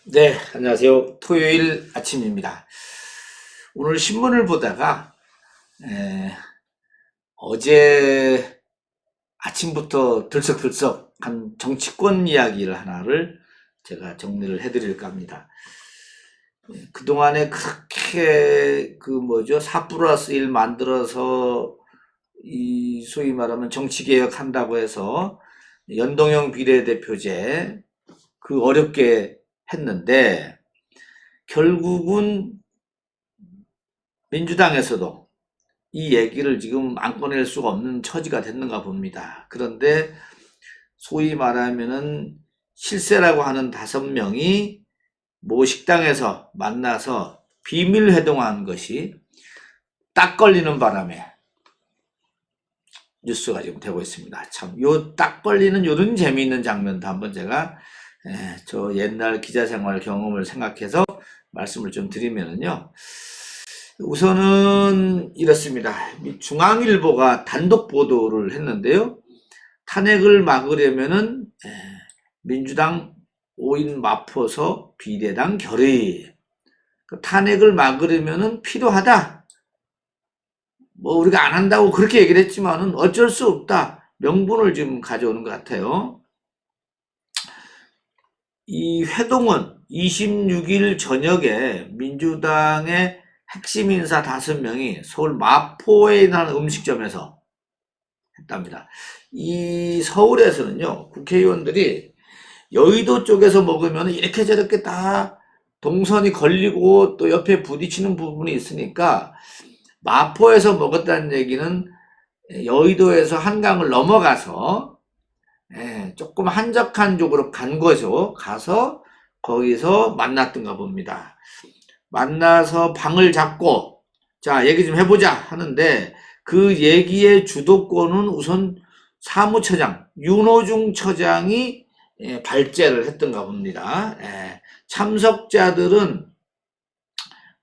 네, 안녕하세요. 토요일 아침입니다. 오늘 신문을 보다가 어제 아침부터 들썩들썩한 정치권 이야기를 하나를 제가 정리를 해드릴까 합니다. 그동안에 그렇게 4 플러스 1 만들어서 이 소위 말하면 정치개혁 한다고 해서 연동형 비례대표제 그 어렵게 했는데 결국은 민주당에서도 이 얘기를 지금 안 꺼낼 수가 없는 처지가 됐는가 봅니다. 그런데 소위 말하면은 실세라고 하는 5명이 모 식당에서 만나서 비밀 회동한 것이 딱 걸리는 바람에 뉴스가 지금 되고 있습니다. 참, 요 딱 걸리는 요런 재미있는 장면도 한번 제가 저 옛날 기자 생활 경험을 생각해서 말씀을 좀 드리면은요. 우선은 이렇습니다. 중앙일보가 단독 보도를 했는데요. 탄핵을 막으려면은 민주당 5인 마포서 비례당 결의. 탄핵을 막으려면은 필요하다. 뭐 우리가 안 한다고 그렇게 얘기를 했지만은 어쩔 수 없다. 명분을 지금 가져오는 것 같아요. 이 회동은 26일 저녁에 민주당의 핵심 인사 5명이 서울 마포에 있는 음식점에서 했답니다. 이 서울에서는요, 국회의원들이 여의도 쪽에서 먹으면 이렇게 저렇게 다 동선이 걸리고 또 옆에 부딪히는 부분이 있으니까 마포에서 먹었다는 얘기는 여의도에서 한강을 넘어가서 조금 한적한 쪽으로 간 거죠. 가서 거기서 만났던가 봅니다. 만나서 방을 잡고 자 얘기 좀 해보자 하는데 그 얘기의 주도권은 우선 사무처장 윤호중 처장이 발제를 했던가 봅니다. 참석자들은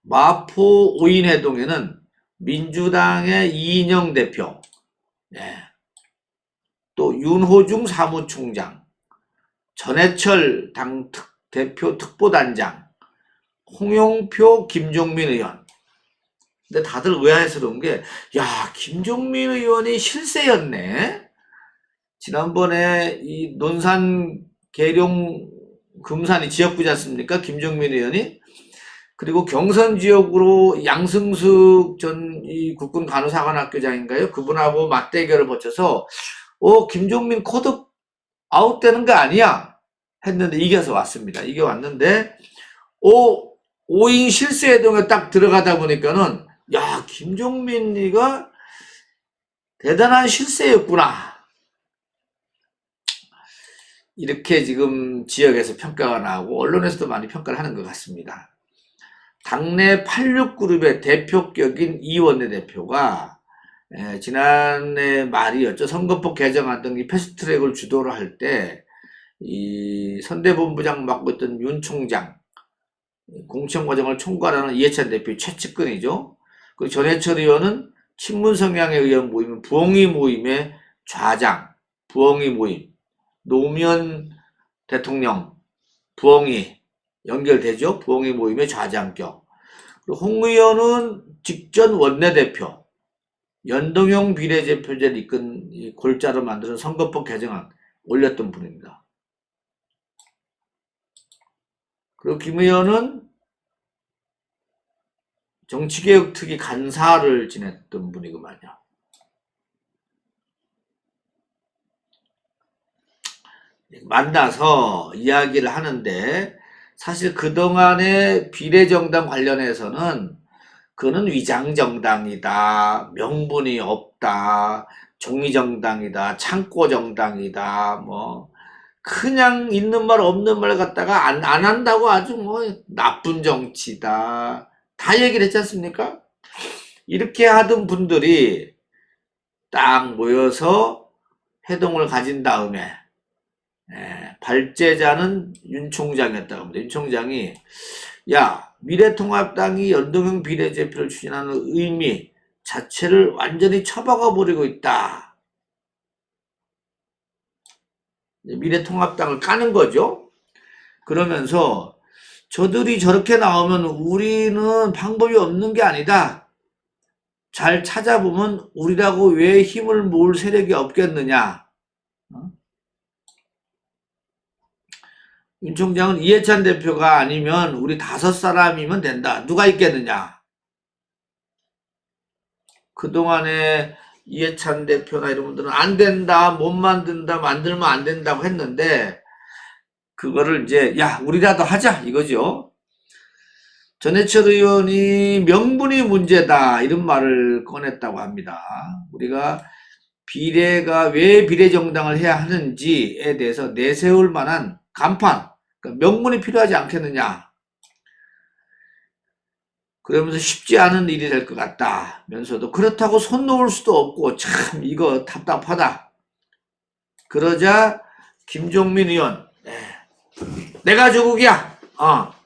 마포 5인 회동에는 민주당의 이인영 대표, 또 윤호중 사무총장, 전해철 당 대표 특보단장, 홍영표 김종민 의원. 근데 다들 의아해스러운 게, 야, 김종민 의원이 실세였네. 지난번에 이 논산 계룡 금산이 지역구지 않습니까? 김종민 의원이. 그리고 경선 지역으로 양승숙 전 이 국군 간호사관학교장인가요? 그분하고 맞대결을 벌쳐서 김종민 코드 아웃되는 거 아니야? 했는데 이겨서 왔습니다. 이겨 왔는데 5인 실세회동에 딱 들어가다 보니까는 야, 김종민이가 대단한 실세였구나. 이렇게 지금 지역에서 평가가 나오고 언론에서도 많이 평가를 하는 것 같습니다. 당내 86그룹의 대표격인 이 원내대표가 지난해 말이었죠. 선거법 개정안 등이 패스트트랙을 주도를 할 때 이 선대본부장 맡고 있던 윤 총장, 공천 과정을 총괄하는 이해찬 대표 최측근이죠. 그리고 전해철 의원은 친문 성향의 의원 모임, 부엉이 모임의 좌장, 부엉이 모임, 노무현 대통령, 부엉이 연결되죠. 부엉이 모임의 좌장격. 그리고 홍 의원은 직전 원내대표, 연동형 비례대표제를 이끈 골자로 만드는 선거법 개정안 올렸던 분입니다. 그리고 김 의원은 정치개혁 특위 간사를 지냈던 분이구만요. 만나서 이야기를 하는데 사실 그동안의 비례정당 관련해서는 그거는 위장정당이다, 명분이 없다, 종이정당이다, 창고정당이다, 뭐 그냥 있는 말 없는 말 갖다가 안 한다고 아주 뭐 나쁜 정치다 다 얘기를 했지 않습니까? 이렇게 하던 분들이 딱 모여서 회동을 가진 다음에 발제자는 윤 총장이었다고 합니다. 윤 총장이 야, 미래통합당이 연동형 비례대표를 추진하는 의미 자체를 완전히 처박아 버리고 있다. 미래통합당을 까는 거죠. 그러면서 저들이 저렇게 나오면 우리는 방법이 없는 게 아니다. 잘 찾아보면 우리라고 왜 힘을 모을 세력이 없겠느냐. 윤 총장은 이해찬 대표가 아니면 우리 5사람이면 된다. 누가 있겠느냐. 그동안에 이해찬 대표나 이런 분들은 안 된다, 못 만든다, 만들면 안 된다고 했는데 그거를 이제 야 우리라도 하자 이거죠. 전해철 의원이 명분이 문제다 이런 말을 꺼냈다고 합니다. 우리가 비례가 왜 비례정당을 해야 하는지에 대해서 내세울 만한 간판, 그러니까 명분이 필요하지 않겠느냐. 그러면서 쉽지 않은 일이 될 것 같다면서도 그렇다고 손 놓을 수도 없고 참 이거 답답하다. 그러자 김종민 의원 내가 조국이야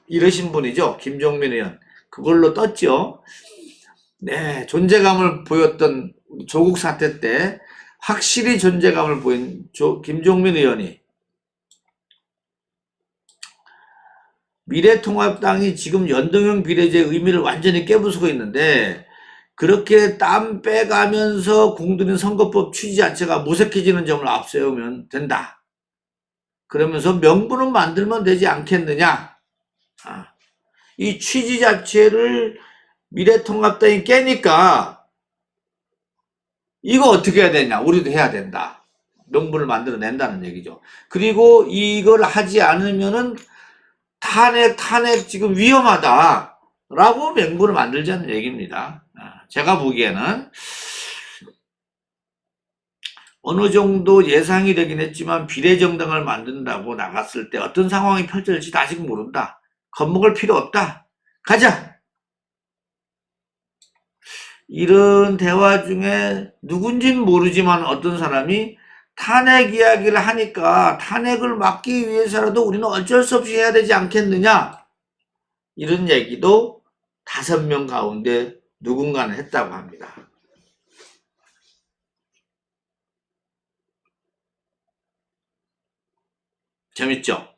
이러신 분이죠. 김종민 의원 그걸로 떴죠. 네, 존재감을 보였던 조국 사태 때 확실히 존재감을 보인 김종민 의원이 미래통합당이 지금 연동형 비례제의 의미를 완전히 깨부수고 있는데 그렇게 땀 빼가면서 공들인 선거법 취지 자체가 무색해지는 점을 앞세우면 된다. 그러면서 명분은 만들면 되지 않겠느냐. 이 취지 자체를 미래통합당이 깨니까 이거 어떻게 해야 되냐. 우리도 해야 된다. 명분을 만들어낸다는 얘기죠. 그리고 이걸 하지 않으면은 탄핵 지금 위험하다 라고 명분을 만들자는 얘기입니다. 제가 보기에는 어느 정도 예상이 되긴 했지만 비례정당을 만든다고 나갔을 때 어떤 상황이 펼쳐질지 아직 모른다. 겁먹을 필요 없다. 가자. 이런 대화 중에 누군지는 모르지만 어떤 사람이 탄핵 이야기를 하니까 탄핵을 막기 위해서라도 우리는 어쩔 수 없이 해야 되지 않겠느냐. 이런 얘기도 5명 가운데 누군가는 했다고 합니다. 재밌죠?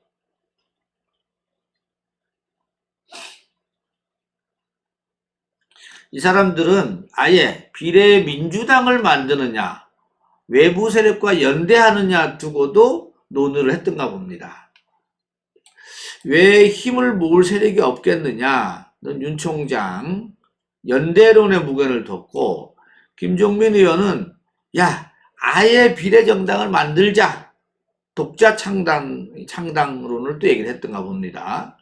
이 사람들은 아예 비례민주당을 만드느냐 외부 세력과 연대하느냐 두고도 논의를 했던가 봅니다. 왜 힘을 모을 세력이 없겠느냐 윤 총장 연대론의 무게를 뒀고 김종민 의원은 야 아예 비례정당을 만들자 독자 창당론을 또 얘기를 했던가 봅니다.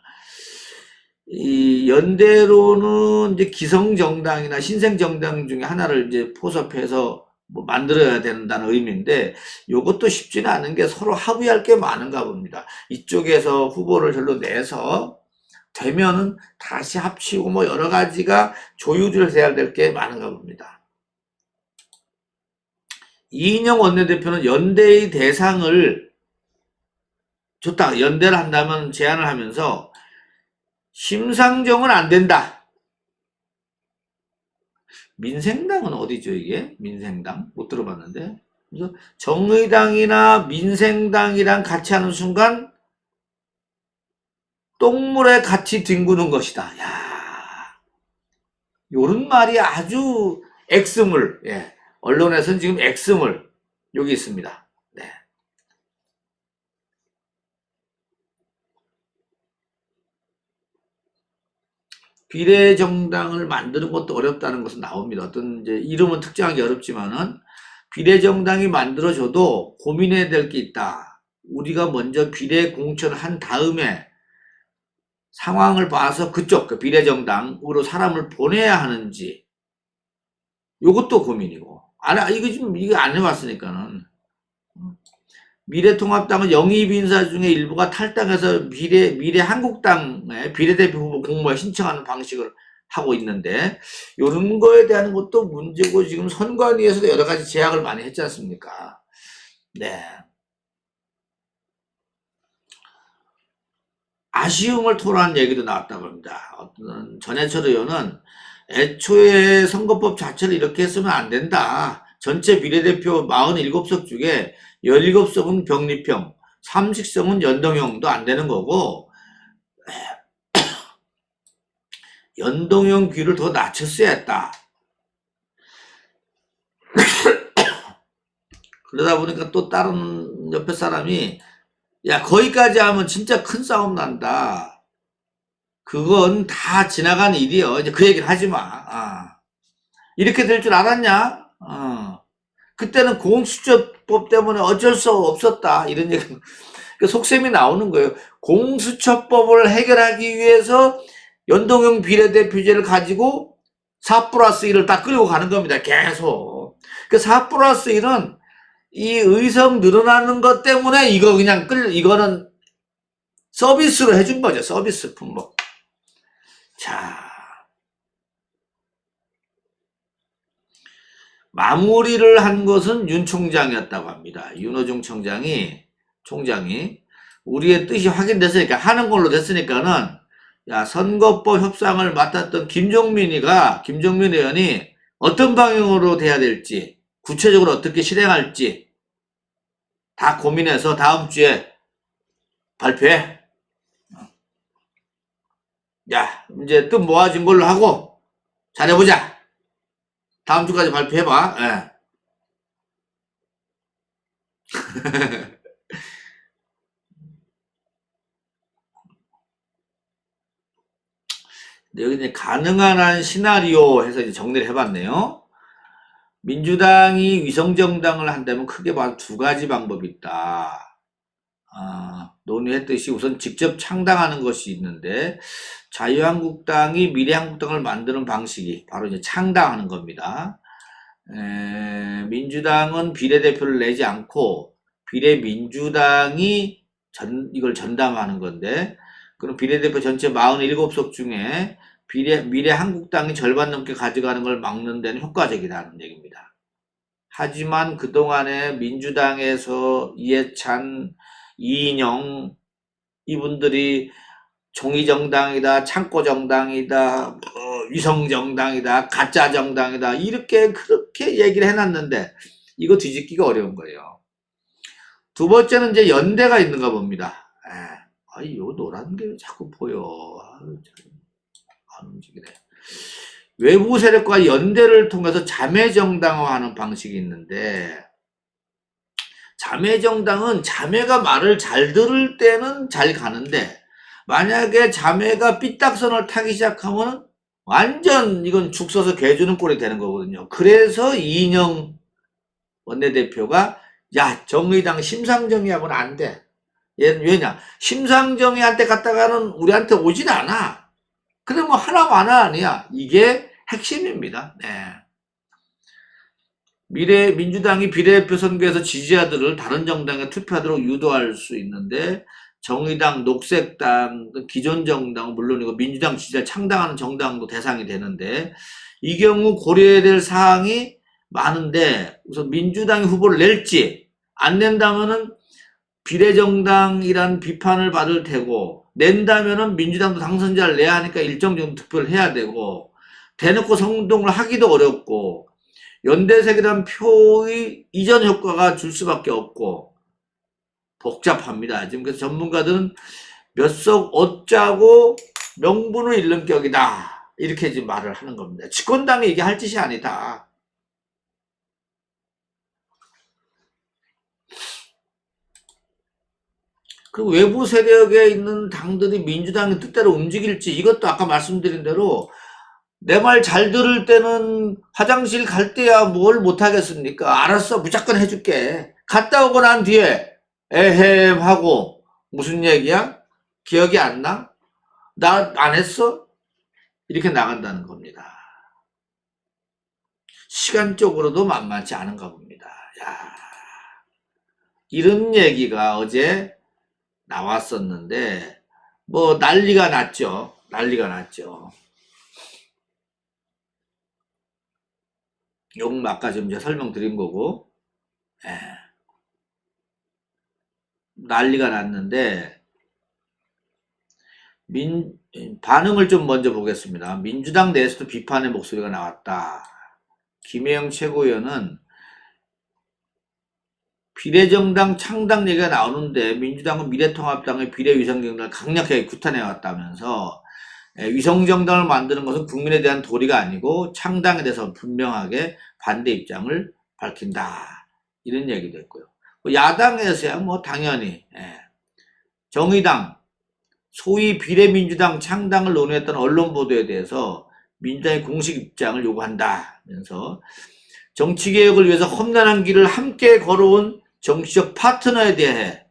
이 연대로는 이제 기성정당이나 신생정당 중에 하나를 이제 포섭해서 뭐 만들어야 된다는 의미인데 이것도 쉽지는 않은 게 서로 합의할 게 많은가 봅니다. 이쪽에서 후보를 절로 내서 되면은 다시 합치고 뭐 여러 가지가 조율을 해야 될 게 많은가 봅니다. 이인영 원내대표는 연대의 대상을 좋다. 연대를 한다면 제안을 하면서 심상정은 안 된다. 민생당은 어디죠 이게? 민생당? 못 들어봤는데. 그래서 정의당이나 민생당이랑 같이 하는 순간 똥물에 같이 뒹구는 것이다. 야, 요런 말이 아주 X물. 예. 언론에서는 지금 X물 여기 있습니다. 네. 비례정당을 만드는 것도 어렵다는 것은 나옵니다. 어떤 이제 이름은 특정하기 어렵지만은 비례정당이 만들어져도 고민해야 될 게 있다. 우리가 먼저 비례 공천을 한 다음에 상황을 봐서 그쪽 그 비례정당으로 사람을 보내야 하는지 요것도 고민이고 이거 지금 이거 안 해봤으니까는 미래통합당은 영입 인사 중에 일부가 탈당해서 미래한국당의 비례대표 후보 공모에 신청하는 방식을 하고 있는데 이런 거에 대한 것도 문제고 지금 선관위에서도 여러 가지 제약을 많이 했지 않습니까? 네. 아쉬움을 토로한 얘기도 나왔다고 합니다. 어떤 전해철 의원은 애초에 선거법 자체를 이렇게 했으면 안 된다. 전체 비례대표 47석 중에 17석은 병립형, 30석은 연동형도 안 되는 거고 연동형 비율을 더 낮췄어야 했다. 그러다 보니까 또 다른 옆에 사람이 야 거기까지 하면 진짜 큰 싸움 난다. 그건 다 지나간 일이요. 이제 그 얘기를 하지 마. 이렇게 될 줄 알았냐? 그때는 공수처법 때문에 어쩔 수 없었다. 이런 얘기. 그 속셈이 나오는 거예요. 공수처법을 해결하기 위해서 연동형 비례대표제를 가지고 4+1을 딱 끌고 가는 겁니다. 계속. 그 4+1은 이 의석 늘어나는 것 때문에 이거는 서비스로 해준 거죠. 서비스 품목. 자. 마무리를 한 것은 윤 총장이었다고 합니다. 윤호중 총장이 우리의 뜻이 확인됐으니까 하는 걸로 됐으니까는 야 선거법 협상을 맡았던 김종민 의원이 어떤 방향으로 돼야 될지 구체적으로 어떻게 실행할지 다 고민해서 다음 주에 발표해. 야 이제 뜻 모아진 걸로 하고 잘해보자. 다음 주까지 발표해봐. 예. 여기 이제 가능한 한 시나리오 해서 이제 정리를 해봤네요. 민주당이 위성정당을 한다면 크게 봐도 두 가지 방법이 있다. 논의했듯이 우선 직접 창당하는 것이 있는데 자유한국당이 미래한국당을 만드는 방식이 바로 이제 창당하는 겁니다. 민주당은 비례대표를 내지 않고 비례민주당이 이걸 전담하는 건데 그럼 비례대표 전체 47석 중에 미래한국당이 절반 넘게 가져가는 걸 막는 데는 효과적이라는 얘기입니다. 하지만 그동안에 민주당에서 이해찬, 이인영 이분들이 종이정당이다, 창고정당이다, 위성정당이다, 가짜정당이다 이렇게 그렇게 얘기를 해놨는데 이거 뒤집기가 어려운 거예요. 두 번째는 이제 연대가 있는가 봅니다. 요 노란 게 자꾸 보여. 안 움직이네. 외부 세력과 연대를 통해서 자매정당화하는 방식이 있는데 자매정당은 자매가 말을 잘 들을 때는 잘 가는데 만약에 자매가 삐딱선을 타기 시작하면 완전 이건 죽 서서 개 주는 꼴이 되는 거거든요. 그래서 이인영 원내대표가 야 정의당 심상정의하고는 안 돼. 얘는 왜냐 심상정의한테 갔다가는 우리한테 오질 않아. 근데 뭐 하나마나 아니야. 이게 핵심입니다. 네. 민주당이 비례대표 선거에서 지지자들을 다른 정당에 투표하도록 유도할 수 있는데 정의당, 녹색당, 기존 정당 물론이고 민주당 지지자 창당하는 정당도 대상이 되는데 이 경우 고려해야 될 사항이 많은데 우선 민주당이 후보를 낼지 안 낸다면은 비례정당이란 비판을 받을 테고 낸다면은 민주당도 당선자를 내야 하니까 일정 정도 투표를 해야 되고 대놓고 선동을 하기도 어렵고 연대색이란 표의 이전 효과가 줄 수밖에 없고 복잡합니다. 지금 그래서 전문가들은 몇 석 얻자고 명분을 잃는 격이다. 이렇게 지금 말을 하는 겁니다. 집권당이 이게 할 짓이 아니다. 그리고 외부 세력에 있는 당들이 민주당의 뜻대로 움직일지 이것도 아까 말씀드린 대로 내 말 잘 들을 때는 화장실 갈 때야 뭘 못하겠습니까? 알았어 무조건 해줄게. 갔다 오고 난 뒤에 에헴 하고 무슨 얘기야? 기억이 안 나? 나 안 했어? 이렇게 나간다는 겁니다. 시간적으로도 만만치 않은가 봅니다. 야, 이런 얘기가 어제 나왔었는데 뭐 난리가 났죠. 난리가 났죠. 요건 아까 좀 제가 설명드린 거고 난리가 났는데 반응을 좀 먼저 보겠습니다. 민주당 내에서도 비판의 목소리가 나왔다. 김혜영 최고위원은 비례정당 창당 얘기가 나오는데 민주당은 미래통합당의 비례위성정당을 강력하게 규탄해 왔다면서 위성정당을 만드는 것은 국민에 대한 도리가 아니고 창당에 대해서 분명하게 반대 입장을 밝힌다. 이런 얘기도 했고요. 야당에서야 뭐 당연히 정의당, 소위 비례민주당 창당을 논의했던 언론 보도에 대해서 민주당의 공식 입장을 요구한다면서 정치개혁을 위해서 험난한 길을 함께 걸어온 정치적 파트너에 대해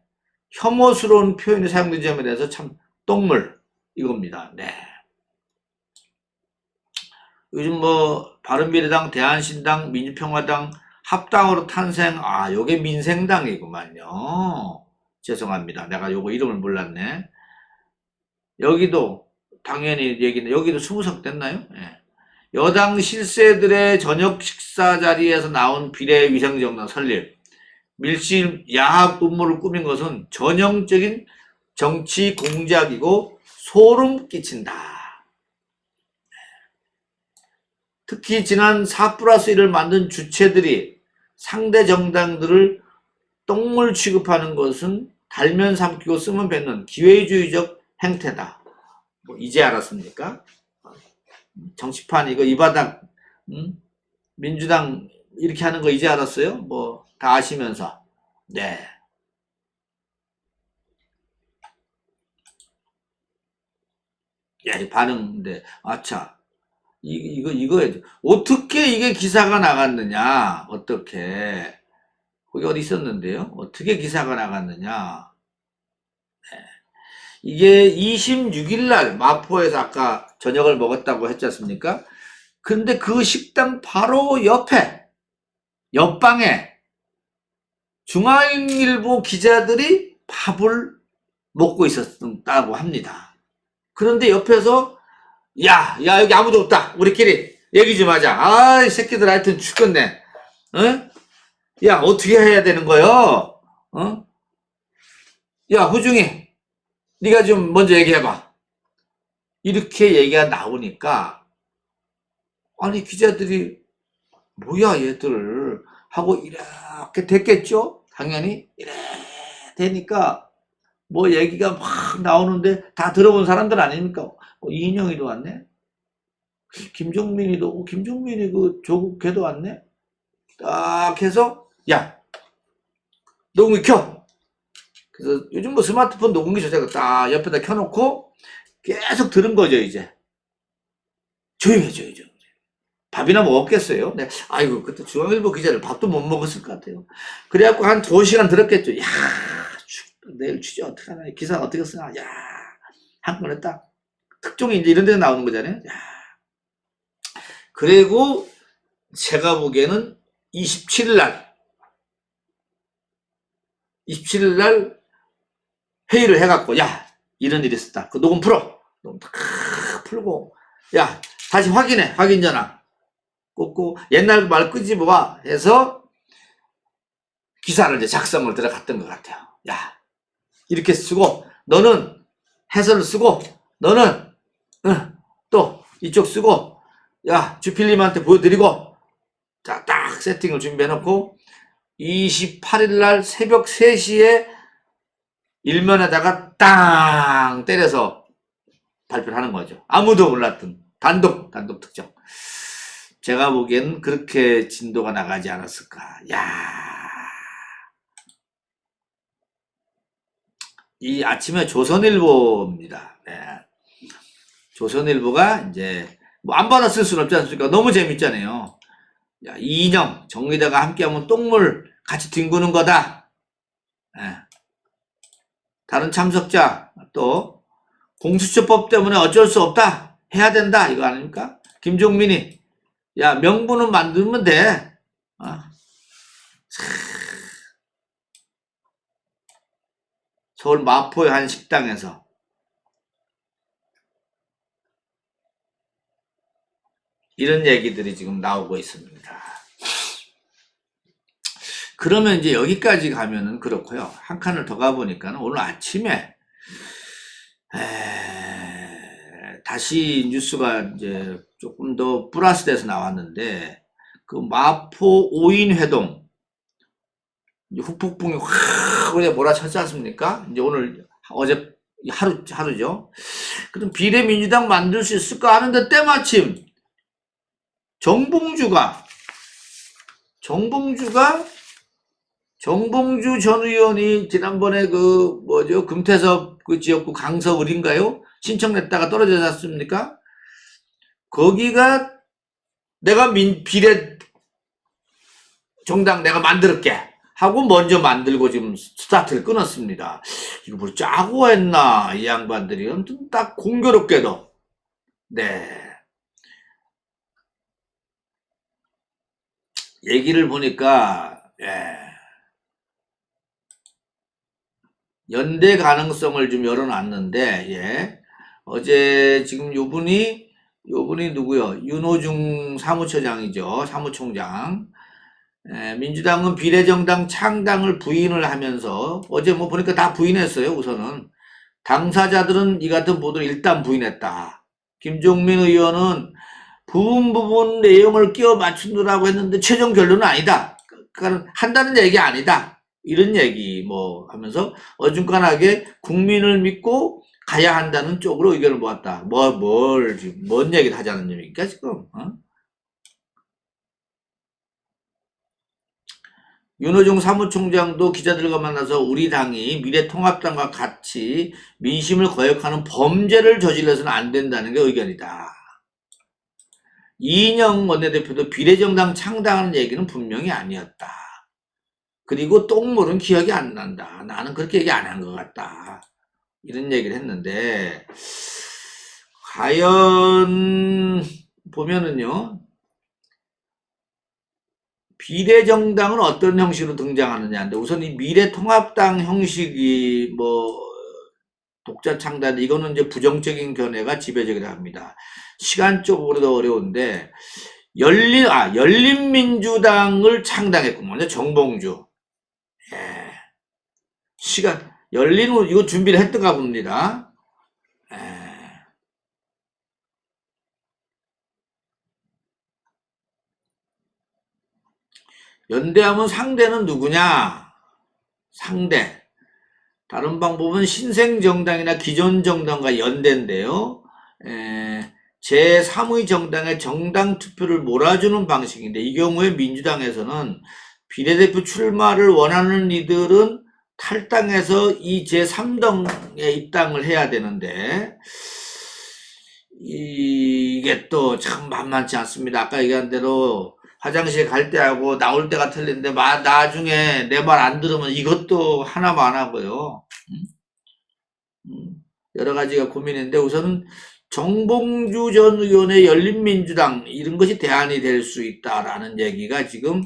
혐오스러운 표현이 사용된 점에 대해서 참 똥물 이겁니다. 네. 요즘 뭐 바른미래당, 대한신당, 민주평화당 합당으로 탄생, 요게 민생당이구만요. 죄송합니다. 내가 요거 이름을 몰랐네. 여기도 당연히 얘기는 여기도 20석 됐나요? 예. 여당 실세들의 저녁 식사 자리에서 나온 비례 위성정당 설립, 밀실 야합 음모를 꾸민 것은 전형적인 정치 공작이고 소름 끼친다. 특히 지난 4+1을 만든 주체들이 상대 정당들을 똥물 취급하는 것은 달면 삼키고 쓰면 뱉는 기회주의적 행태다. 뭐 이제 알았습니까? 정치판 이거 이 바닥 민주당 이렇게 하는 거 이제 알았어요? 뭐 다 아시면서. 네. 야, 이 반응인데 아차. 이거 어떻게 이게 기사가 나갔느냐? 어떻게? 거기 어디 있었는데요? 어떻게 기사가 나갔느냐? 네. 이게 26일 날 마포에서 아까 저녁을 먹었다고 했지 않습니까? 근데 그 식당 바로 옆방에 중앙일보 기자들이 밥을 먹고 있었다고 합니다. 그런데 옆에서 야 여기 아무도 없다. 우리끼리 얘기 좀 하자. 이 새끼들 하여튼 죽겠네. 어? 야 어떻게 해야 되는 거요? 어? 야 호중이 네가 좀 먼저 얘기해봐. 이렇게 얘기가 나오니까 아니 기자들이 뭐야 얘들 하고 이렇게 됐겠죠? 당연히 이래 되니까 뭐 얘기가 막 나오는데 다 들어본 사람들 아닙니까? 이인영이도 왔네? 김종민이 그 조국 걔도 왔네? 딱 해서 야 녹음기 켜! 그래서 요즘 뭐 스마트폰 녹음기 조작을 딱 옆에다 켜놓고 계속 들은 거죠 이제. 조용히 해. 밥이나 먹었겠어요? 네. 아이고, 그때 중앙일보 기자들 밥도 못 먹었을 것 같아요. 그래갖고 한 2시간 들었겠죠. 야, 내일 취재 어떡하나. 기사 어떻게 쓰나. 야, 한 건에 딱. 특종이 이제 이런 데 나오는 거잖아요. 야. 그리고 제가 보기에는 27일 날 회의를 해갖고, 야, 이런 일이 있었다. 그 녹음 풀어. 녹음 다 풀고, 야, 다시 확인 전화. 꽂고 옛날 말 끄집어봐 해서 기사를 이제 작성을 들어갔던 것 같아요. 야 이렇게 쓰고 너는 해설을 쓰고 너는 또 이쪽 쓰고 야 주필님한테 보여드리고 자 딱 세팅을 준비해놓고 28일 날 새벽 3시에 일면에다가 땅 때려서 발표를 하는 거죠. 아무도 몰랐던 단독 특정. 제가 보기엔 그렇게 진도가 나가지 않았을까. 야, 이 아침에 조선일보입니다. 네. 조선일보가 이제 뭐 안 받았을 수는 없지 않습니까? 너무 재밌잖아요. 야, 이인영 정의당과 함께하면 똥물 같이 뒹구는 거다. 네. 다른 참석자 또 공수처법 때문에 어쩔 수 없다. 해야 된다. 이거 아닙니까? 김종민이 야 명분은 만들면 돼. 서울 마포의 한 식당에서 이런 얘기들이 지금 나오고 있습니다. 그러면 이제 여기까지 가면은 그렇고요. 한 칸을 더 가보니까는 오늘 아침에 다시 뉴스가 이제 조금 더 플러스돼서 나왔는데 그 마포 5인 회동 후폭풍이 확 그냥 몰아쳤지 않습니까? 이제 오늘 어제 하루죠. 그럼 비례민주당 만들 수 있을까 하는데 때마침 정봉주 전 의원이 지난번에 금태섭 그 지역구 강서을인가요? 신청 냈다가 떨어지지 않습니까? 거기가 내가 비례 정당 내가 만들게 하고 먼저 만들고 지금 스타트를 끊었습니다. 이거 뭐 짜고 했나 이 양반들이. 아무튼 딱 공교롭게도 얘기를 보니까 연대 가능성을 좀 열어놨는데 어제 지금 요분이 누구요? 윤호중 사무처장이죠. 사무총장. 민주당은 비례정당 창당을 부인을 하면서 어제 보니까 다 부인했어요. 우선은 당사자들은 이 같은 보도를 일단 부인했다. 김종민 의원은 부분 내용을 끼워 맞추느라고 했는데 최종 결론은 아니다. 그러니까 한다는 얘기 아니다. 이런 얘기 하면서 어중간하게 국민을 믿고 가야 한다는 쪽으로 의견을 모았다. 뭔 얘기를 하자는 얘기입니까 지금? 윤호중 사무총장도 기자들과 만나서 우리 당이 미래통합당과 같이 민심을 거역하는 범죄를 저질러서는 안 된다는 게 의견이다. 이인영 원내대표도 비례정당 창당하는 얘기는 분명히 아니었다. 그리고 똥물은 기억이 안 난다. 나는 그렇게 얘기 안 한 것 같다. 이런 얘기를 했는데 과연 보면은요. 비례정당은 어떤 형식으로 등장하느냐인데 우선 이 미래통합당 형식이 독자 창단 이거는 이제 부정적인 견해가 지배적이라 합니다. 시간적으로도 어려운데 열린민주당을 창당했군요. 정봉주. 이거 준비를 했던가 봅니다. 연대하면 상대는 누구냐? 상대. 다른 방법은 신생정당이나 기존정당과 연대인데요. 제3의 정당의 정당 투표를 몰아주는 방식인데 이 경우에 민주당에서는 비례대표 출마를 원하는 이들은 탈당해서 이 제3당에 입당을 해야 되는데 이게 또 참 만만치 않습니다. 아까 얘기한 대로 화장실 갈 때하고 나올 때가 틀린데 나중에 내 말 안 들으면 이것도 하나만 하고요. 여러 가지가 고민인데 우선은 정봉주 전 의원의 열린민주당 이런 것이 대안이 될 수 있다라는 얘기가 지금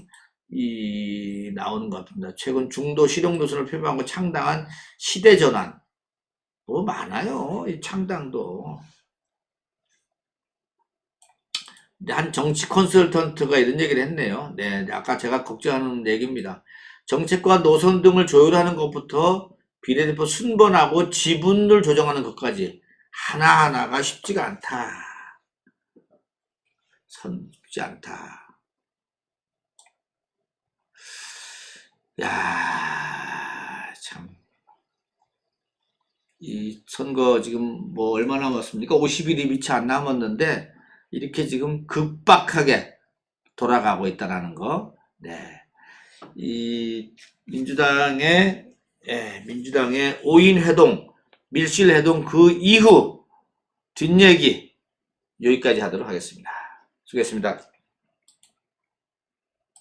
나오는 것 같습니다. 최근 중도 실용 노선을 표명하고 창당한 시대전환 많아요. 이 창당도. 한 정치 컨설턴트가 이런 얘기를 했네요. 아까 제가 걱정하는 얘기입니다. 정책과 노선 등을 조율하는 것부터 비례대표 순번하고 지분을 조정하는 것까지 하나하나가 쉽지가 않다. 쉽지 않다. 참. 이 선거 지금 얼마 남았습니까? 50일이 미치 안 남았는데 이렇게 지금 급박하게 돌아가고 있다라는 거. 이 민주당의 5인 회동, 밀실 회동 그 이후 뒷얘기 여기까지 하도록 하겠습니다. 수고했습니다.